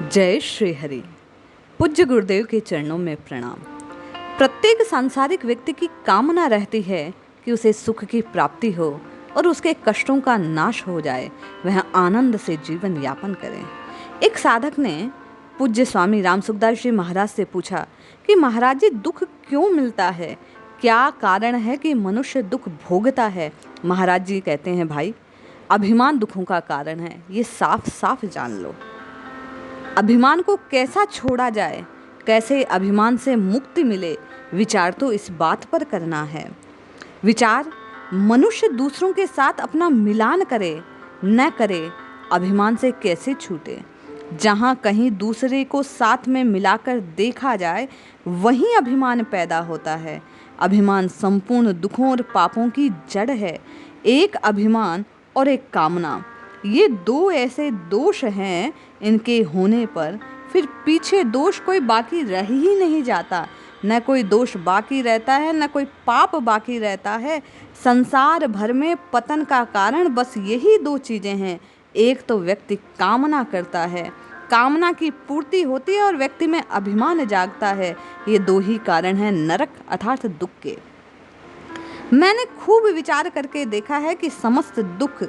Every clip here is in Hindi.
जय श्री हरि। पूज्य गुरुदेव के चरणों में प्रणाम। प्रत्येक सांसारिक व्यक्ति की कामना रहती है कि उसे सुख की प्राप्ति हो और उसके कष्टों का नाश हो जाए, वह आनंद से जीवन यापन करे। एक साधक ने पूज्य स्वामी राम सुखदास जी महाराज से पूछा कि महाराज जी, दुख क्यों मिलता है? क्या कारण है कि मनुष्य दुख भोगता है? महाराज जी कहते हैं, भाई, अभिमान दुखों का कारण है, ये साफ साफ जान लो। अभिमान को कैसा छोड़ा जाए, कैसे अभिमान से मुक्ति मिले, विचार तो इस बात पर करना है। विचार मनुष्य दूसरों के साथ अपना मिलान करे न करे, अभिमान से कैसे छूटे। जहाँ कहीं दूसरे को साथ में मिलाकर देखा जाए, वहीं अभिमान पैदा होता है। अभिमान संपूर्ण दुखों और पापों की जड़ है। एक अभिमान और एक कामना, ये दो ऐसे दोष हैं, इनके होने पर फिर पीछे दोष कोई बाकी रह ही नहीं जाता। न कोई दोष बाकी रहता है, न कोई पाप बाकी रहता है। संसार भर में पतन का कारण बस यही दो चीज़ें हैं। एक तो व्यक्ति कामना करता है, कामना की पूर्ति होती है, और व्यक्ति में अभिमान जागता है। ये दो ही कारण हैं नरक अर्थात दुख के। मैंने खूब विचार करके देखा है कि समस्त दुख,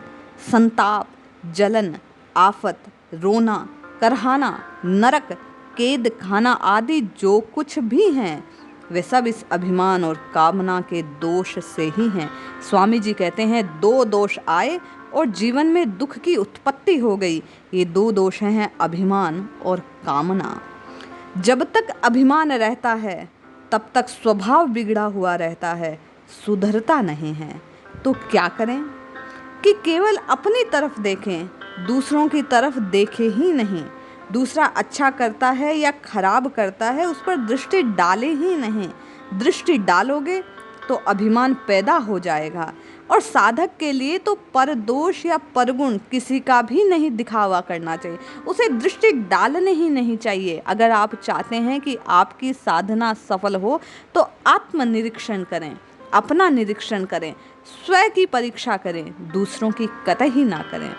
संताप, जलन, आफत, रोना, करहाना, नरक, कैद खाना आदि जो कुछ भी हैं, वे सब इस अभिमान और कामना के दोष से ही हैं। स्वामी जी कहते हैं, दो दोष आए और जीवन में दुख की उत्पत्ति हो गई। ये दो दोष हैं अभिमान और कामना। जब तक अभिमान रहता है तब तक स्वभाव बिगड़ा हुआ रहता है, सुधरता नहीं है। तो क्या करें कि केवल अपनी तरफ देखें, दूसरों की तरफ देखें ही नहीं। दूसरा अच्छा करता है या खराब करता है, उस पर दृष्टि डाले ही नहीं। दृष्टि डालोगे तो अभिमान पैदा हो जाएगा। और साधक के लिए तो परदोष या परगुण किसी का भी नहीं दिखावा करना चाहिए, उसे दृष्टि डालने ही नहीं चाहिए। अगर आप चाहते हैं कि आपकी साधना सफल हो तो आत्मनिरीक्षण करें, अपना निरीक्षण करें, स्वयं की परीक्षा करें, दूसरों की कतई ना करें।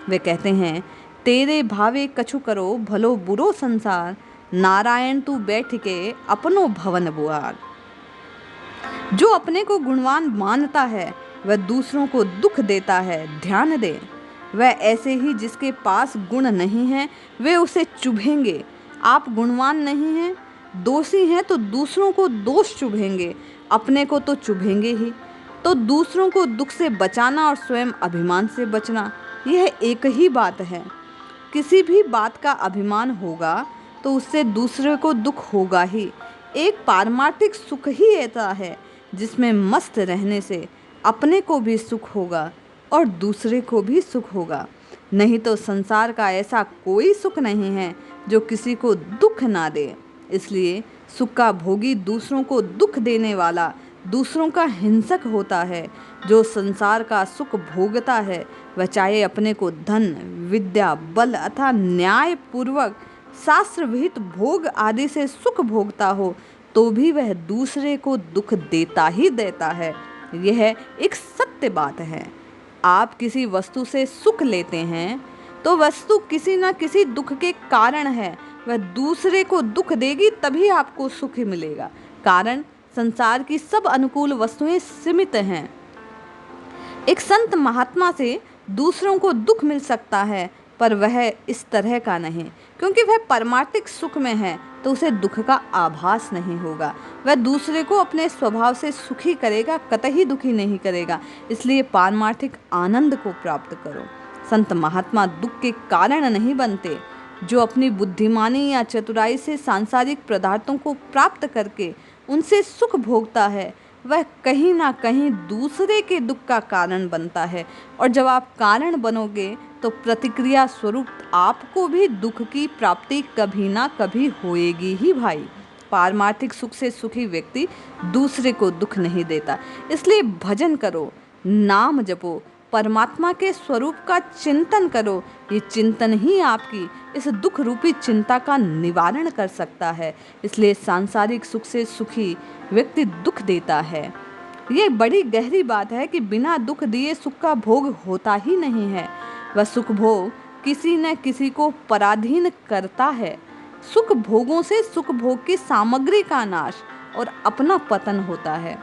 वे कहते हैं, तेरे भावे कछु करो भलो बुरो संसार, नारायण तू बैठ के अपनो भवन बुआर। जो अपने को गुणवान मानता है वह दूसरों को दुख देता है, ध्यान दे। वह ऐसे ही जिसके पास गुण नहीं है वे उसे चुभेंगे। आप गुणवान नहीं हैं, दोषी हैं, तो दूसरों को दोष चुभेंगे, अपने को तो चुभेंगे ही। तो दूसरों को दुख से बचाना और स्वयं अभिमान से बचना, यह एक ही बात है। किसी भी बात का अभिमान होगा तो उससे दूसरे को दुख होगा ही। एक पारमार्थिक सुख ही ऐसा है जिसमें मस्त रहने से अपने को भी सुख होगा और दूसरे को भी सुख होगा। नहीं तो संसार का ऐसा कोई सुख नहीं है जो किसी को दुख ना दे। इसलिए सुख का भोगी दूसरों को दुख देने वाला दूसरों का हिंसक होता है। जो संसार का सुख भोगता है वह चाहे अपने को धन, विद्या, बल अथवा न्याय पूर्वक शास्त्र विहित भोग आदि से सुख भोगता हो, तो भी वह दूसरे को दुख देता ही देता है। यह एक सत्य बात है। आप किसी वस्तु से सुख लेते हैं तो वस्तु किसी न किसी दुख के कारण है। वह दूसरे को दुख देगी तभी आपको सुख मिलेगा। कारण संसार की सब अनुकूल वस्तुएं सीमित हैं। एक संत महात्मा से दूसरों को दुख मिल सकता है, पर वह इस तरह का नहीं, क्योंकि वह परमार्थिक सुख में है, तो उसे दुख का आभास नहीं होगा। वह दूसरे को अपने स्वभाव से सुखी करेगा, कतई दुखी नहीं करेगा। इसलिए पारमार्थिक आनंद को प्राप्त करो। संत महात्मा दुख के कारण नहीं बनते। जो अपनी बुद्धिमानी या चतुराई से सांसारिक पदार्थों को प्राप्त करके उनसे सुख भोगता है, वह कहीं ना कहीं दूसरे के दुख का कारण बनता है। और जब आप कारण बनोगे तो प्रतिक्रिया स्वरूप आपको भी दुख की प्राप्ति कभी ना कभी होएगी ही भाई। पारमार्थिक सुख से सुखी व्यक्ति दूसरे को दुख नहीं देता। इसलिए भजन करो, नाम जपो, परमात्मा के स्वरूप का चिंतन करो। ये चिंतन ही आपकी इस दुख रूपी चिंता का निवारण कर सकता है। इसलिए सांसारिक सुख से सुखी व्यक्ति दुख देता है। ये बड़ी गहरी बात है कि बिना दुख दिए सुख का भोग होता ही नहीं है। वह सुख भोग किसी न किसी को पराधीन करता है। सुख भोगों से सुख भोग की सामग्री का नाश और अपना पतन होता है।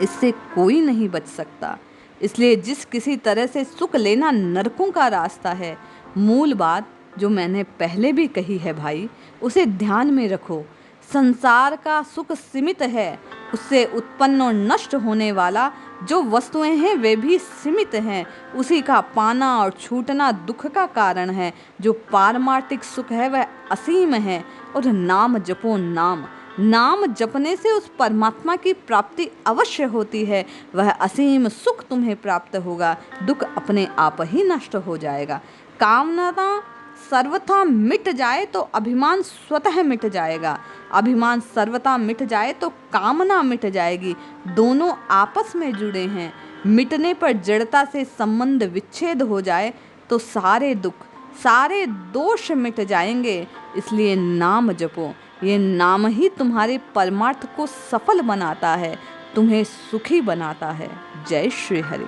इससे कोई नहीं बच सकता। इसलिए जिस किसी तरह से सुख लेना नरकों का रास्ता है, मूल बात जो मैंने पहले भी कही है भाई, उसे ध्यान में रखो। संसार का सुख सीमित है, उससे उत्पन्न और नष्ट होने वाला जो वस्तुएं हैं वे भी सीमित हैं। उसी का पाना और छूटना दुख का कारण है। जो पारमार्थिक सुख है वह असीम है। और नाम जपो नाम, नाम जपने से उस परमात्मा की प्राप्ति अवश्य होती है। वह असीम सुख तुम्हें प्राप्त होगा, दुख अपने आप ही नष्ट हो जाएगा। कामना सर्वथा मिट जाए तो अभिमान स्वतः मिट जाएगा। अभिमान सर्वथा मिट जाए तो कामना मिट जाएगी। दोनों आपस में जुड़े हैं। मिटने पर जड़ता से संबंध विच्छेद हो जाए तो सारे दुख, सारे दोष मिट जाएंगे। इसलिए नाम जपो। ये नाम ही तुम्हारे परमार्थ को सफल बनाता है, तुम्हें सुखी बनाता है। जय श्री हरि।